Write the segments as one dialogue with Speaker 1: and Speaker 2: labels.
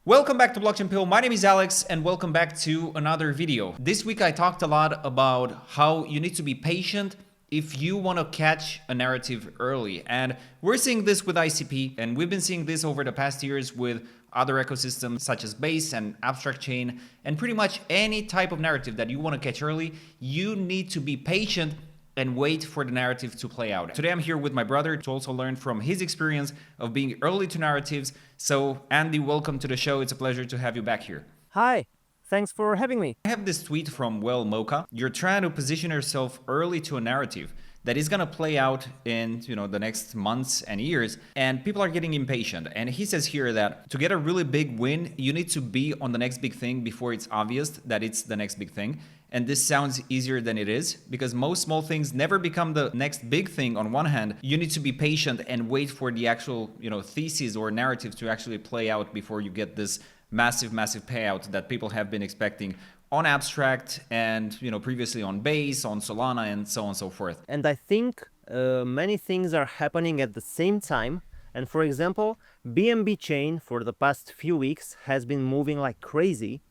Speaker 1: Welcome back to Blockchain Pill. My name is Alex and welcome back to another video. This week I talked a lot about how you need to be patient if you want to catch a narrative early. And we're seeing this with ICP, and we've been seeing this over the past years with other ecosystems such as Base and Abstract Chain, and pretty much any type of narrative that you want to catch early, you need to be patient and wait for the narrative to play out. Today I'm here with my brother to also learn from his experience of being early to narratives. So Andy, welcome to the show. It's a pleasure to have you back here.
Speaker 2: Hi, thanks for having me.
Speaker 1: I have this tweet from Well Mocha. You're trying to position yourself early to a narrative that is going to play out in the next months and years, and people are getting impatient. And he says here that to get a really big win, you need to be on the next big thing before it's obvious that it's the next big thing. And this sounds easier than it is, because most small things never become the next big thing. On one hand, you need to be patient and wait for the actual thesis or narrative to actually play out before you get this massive payout that people have been expecting on Abstract and previously on Base, on Solana, and so on and so forth.
Speaker 2: And I think many things are happening at the same time. And for example, BNB chain for the past few weeks has been moving like crazy.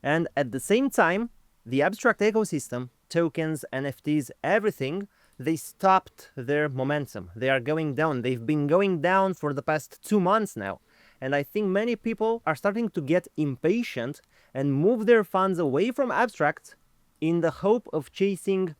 Speaker 2: And at the same time, the Abstract ecosystem, tokens, NFTs, everything, they stopped their momentum. They are going down. They've been going down for the past 2 months now. And I think many people are starting to get impatient and move their funds away from Abstract in the hope of chasing,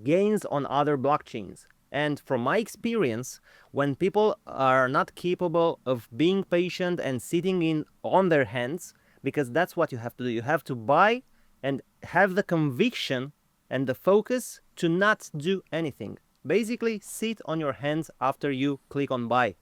Speaker 2: gains on other blockchains. And from my experience, when people are not capable of being patient and sitting on their hands, because that's what you have to do. You have to buy and have the conviction and the focus to not do anything. Basically, sit on your hands after you click on buy.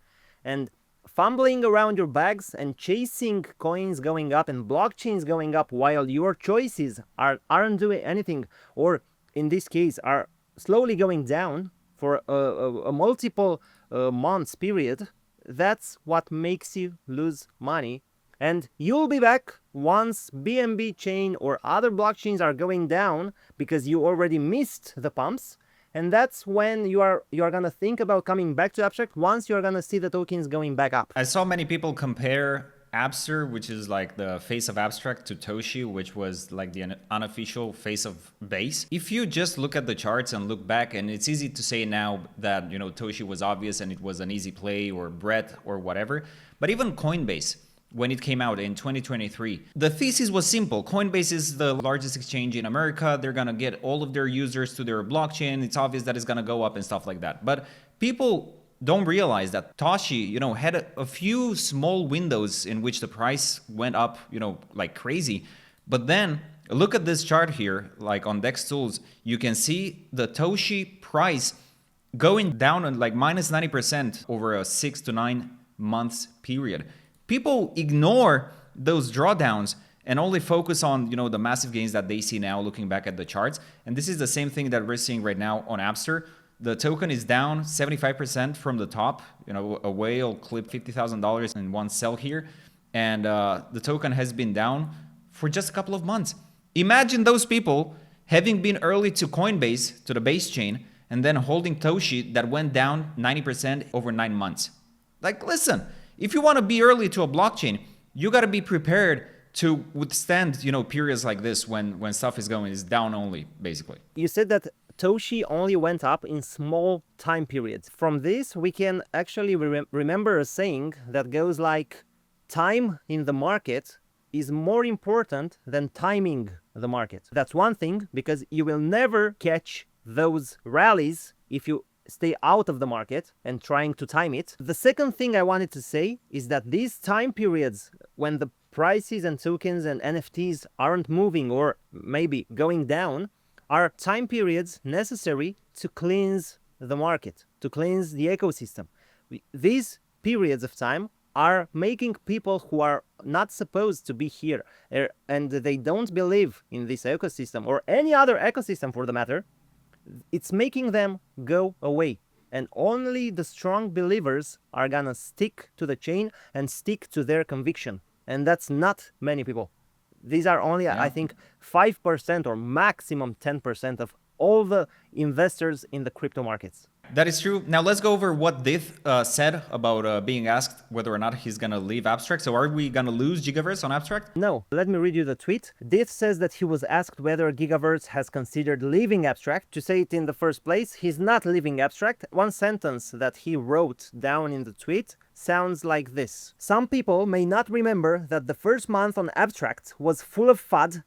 Speaker 2: And fumbling around your bags and chasing coins going up and blockchains going up while your choices aren't doing anything, or in this case are slowly going down for a multiple months period, that's what makes you lose money. And you'll be back once BNB chain or other blockchains are going down because you already missed the pumps. And that's when you are going to think about coming back to Abstract once you're going to see the tokens going back up.
Speaker 1: I saw many people compare Abster, which is like the face of Abstract, to Toshi, which was like the unofficial face of Base. If you just look at the charts and look back, and it's easy to say now that Toshi was obvious and it was an easy play, or Brett or whatever, but even Coinbase, when it came out in 2023, the thesis was simple. Coinbase is the largest exchange in America. They're going to get all of their users to their blockchain. It's obvious that it's going to go up and stuff like that. But people don't realize that Toshi, had a few small windows in which the price went up, like crazy. But then look at this chart here, like on Dex Tools, you can see the Toshi price going down on like minus 90% over a 6 to 9 months period. People ignore those drawdowns and only focus on, the massive gains that they see now looking back at the charts. And this is the same thing that we're seeing right now on Abster. The token is down 75% from the top. A whale clipped $50,000 in one sell here. And the token has been down for just a couple of months. Imagine those people having been early to Coinbase, to the Base chain, and then holding Toshi that went down 90% over 9 months. Like, listen. If you want to be early to a blockchain, you got to be prepared to withstand, periods like this when stuff is down only, basically.
Speaker 2: You said that Toshi only went up in small time periods. From this, we can actually remember a saying that goes like, time in the market is more important than timing the market. That's one thing, because you will never catch those rallies if you stay out of the market and trying to time it. The second thing I wanted to say is that these time periods when the prices and tokens and NFTs aren't moving or maybe going down are time periods necessary to cleanse the market, to cleanse the ecosystem. These periods of time are making people who are not supposed to be here and they don't believe in this ecosystem or any other ecosystem for the matter, it's making them go away. And only the strong believers are gonna stick to the chain and stick to their conviction. And that's not many people. These are only, I think, 5% or maximum 10% of all the investors in the crypto markets.
Speaker 1: that is true. Now let's go over what Dith said about being asked whether or not he's gonna leave Abstract. So are we gonna lose Gigaverse on Abstract?
Speaker 2: No, let me read you the tweet. Dith says that he was asked whether Gigaverse has considered leaving Abstract. To say it in the first place, he's not leaving Abstract. One sentence that he wrote down in the tweet sounds like this. Some people may not remember that the first month on Abstract was full of FUD,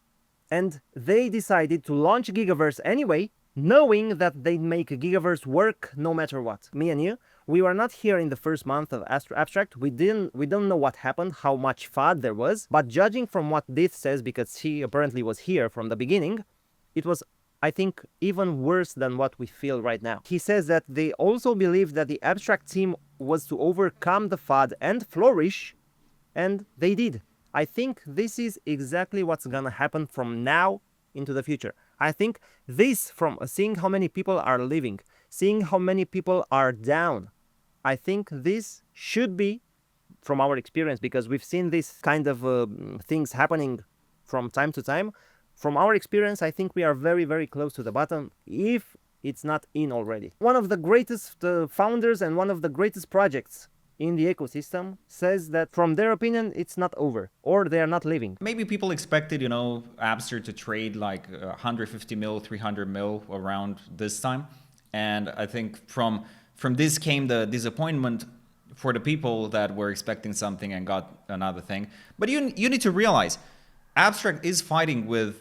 Speaker 2: and they decided to launch Gigaverse anyway, knowing that they'd make Gigaverse work no matter what. Me and you, we were not here in the first month of Abstract. We don't know what happened, how much FUD there was, but judging from what Dith says, because he apparently was here from the beginning, it was, I think, even worse than what we feel right now. He says that they also believe that the Abstract team was to overcome the FUD and flourish, and they did. I think this is exactly what's gonna happen from now into the future. I think this, from seeing how many people are leaving, seeing how many people are down, I think this should be, from our experience, because we've seen this kind of things happening from time to time. From our experience, I think we are very, very close to the bottom, if it's not in already. One of the greatest founders and one of the greatest projects in the ecosystem says that from their opinion it's not over, or they are not leaving.
Speaker 1: Maybe people expected, you know, Abster to trade like 150 mil, 300 mil around this time, and I think from this came the disappointment for the people that were expecting something and got another thing. But you need to realize Abstract is fighting with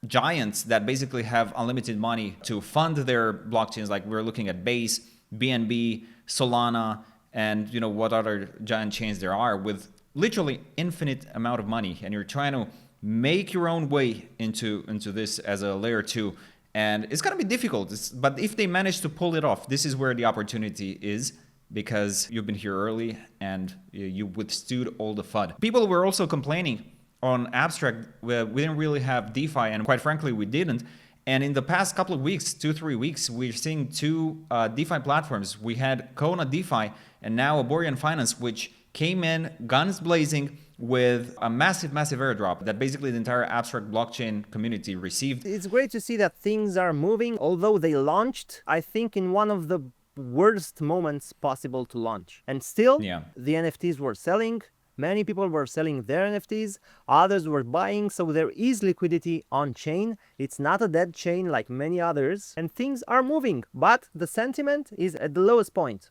Speaker 1: giants that basically have unlimited money to fund their blockchains. Like we're looking at Base, BNB, Solana, and you know what other giant chains there are with literally infinite amount of money, and you're trying to make your own way into this as a layer 2, and it's gonna be difficult. But if they manage to pull it off, this is where the opportunity is, because you've been here early and you withstood all the FUD. People were also complaining on Abstract where we didn't really have DeFi, and quite frankly we didn't. And in the past couple of weeks, 2-3 weeks, we're seeing two DeFi platforms. We had Kona DeFi and now Aborean Finance, which came in guns blazing with a massive airdrop that basically the entire Abstract blockchain community received.
Speaker 2: It's great to see that things are moving, although they launched, I think, in one of the worst moments possible to launch. And still, the NFTs were selling. Many people were selling their NFTs, others were buying, so there is liquidity on chain. It's not a dead chain like many others, and things are moving, but the sentiment is at the lowest point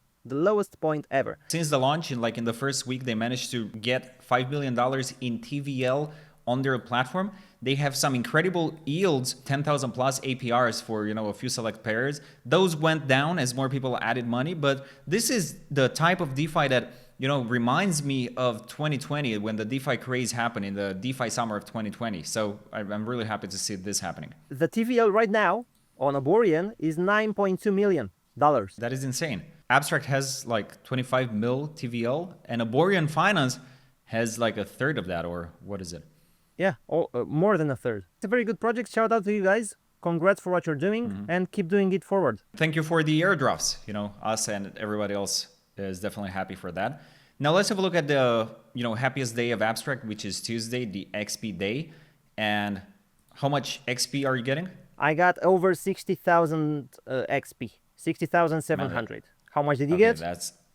Speaker 2: ever.
Speaker 1: Since the launch, in the first week, they managed to get $5 million in TVL on their platform. They have some incredible yields, 10,000 plus APRs for, a few select pairs. Those went down as more people added money, but this is the type of DeFi that reminds me of 2020 when the DeFi craze happened in the DeFi summer of 2020. So I'm really happy to see this happening.
Speaker 2: The TVL right now on Aborean is $9.2 million.
Speaker 1: That is insane. Abstract has 25 mil TVL, and Aborean Finance has a third of that, or what is it?
Speaker 2: Yeah, more than a third. It's a very good project. Shout out to you guys. Congrats for what you're doing, and keep doing it forward.
Speaker 1: Thank you for the airdrops. Us and everybody else is definitely happy for that. Now let's have a look at the happiest day of Abstract, which is Tuesday, the XP day. And how much XP are you getting?
Speaker 2: I got over 60,000 XP, 60,700. How much did you get?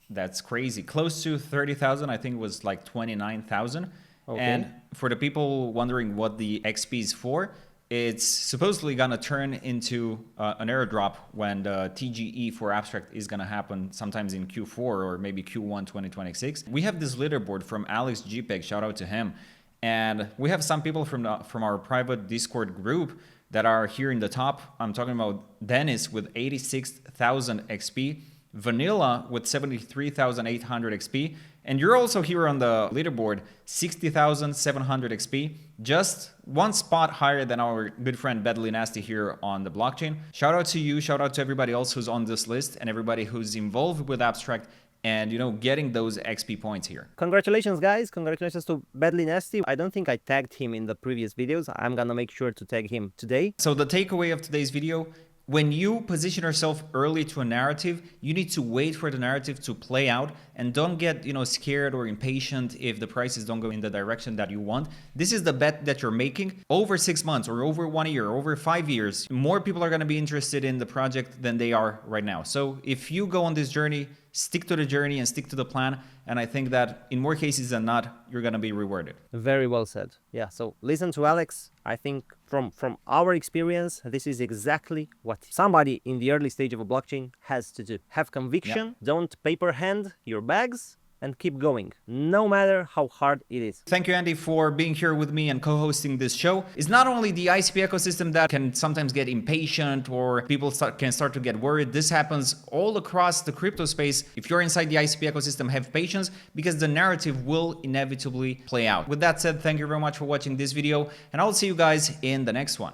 Speaker 1: That's crazy. Close to 30,000. I think it was 29,000.
Speaker 2: Okay.
Speaker 1: And for the people wondering what the XP is for, it's supposedly gonna turn into an airdrop when the TGE for Abstract is gonna happen sometimes in Q4 or maybe Q1 2026. We have this leaderboard from Alex JPEG, shout out to him. And we have some people from our private Discord group that are here in the top. I'm talking about Dennis with 86,000 XP, Vanilla with 73,800 XP, and you're also here on the leaderboard, 60,700 XP, just one spot higher than our good friend Badly Nasty here on the blockchain. Shout out to you, shout out to everybody else who's on this list and everybody who's involved with Abstract and getting those XP points here.
Speaker 2: Congratulations, guys. Congratulations to Badly Nasty. I don't think I tagged him in the previous videos. I'm gonna make sure to tag him today.
Speaker 1: So the takeaway of today's video, When you position yourself early to a narrative, you need to wait for the narrative to play out and don't get, scared or impatient if the prices don't go in the direction that you want. This is the bet that you're making. Over 6 months or over 1 year, over 5 years, more people are going to be interested in the project than they are right now. So if you go on this journey, stick to the journey and stick to the plan. And I think that in more cases than not, you're going to be rewarded.
Speaker 2: Very well said. Yeah, so listen to Alex. I think from our experience, this is exactly what somebody in the early stage of a blockchain has to do. Have conviction, don't paper hand your bags, and keep going, no matter how hard it is.
Speaker 1: Thank you, Andy, for being here with me and co-hosting this show. It's not only the ICP ecosystem that can sometimes get impatient or people can start to get worried. This happens all across the crypto space. If you're inside the ICP ecosystem, have patience because the narrative will inevitably play out. With that said, thank you very much for watching this video, and I'll see you guys in the next one.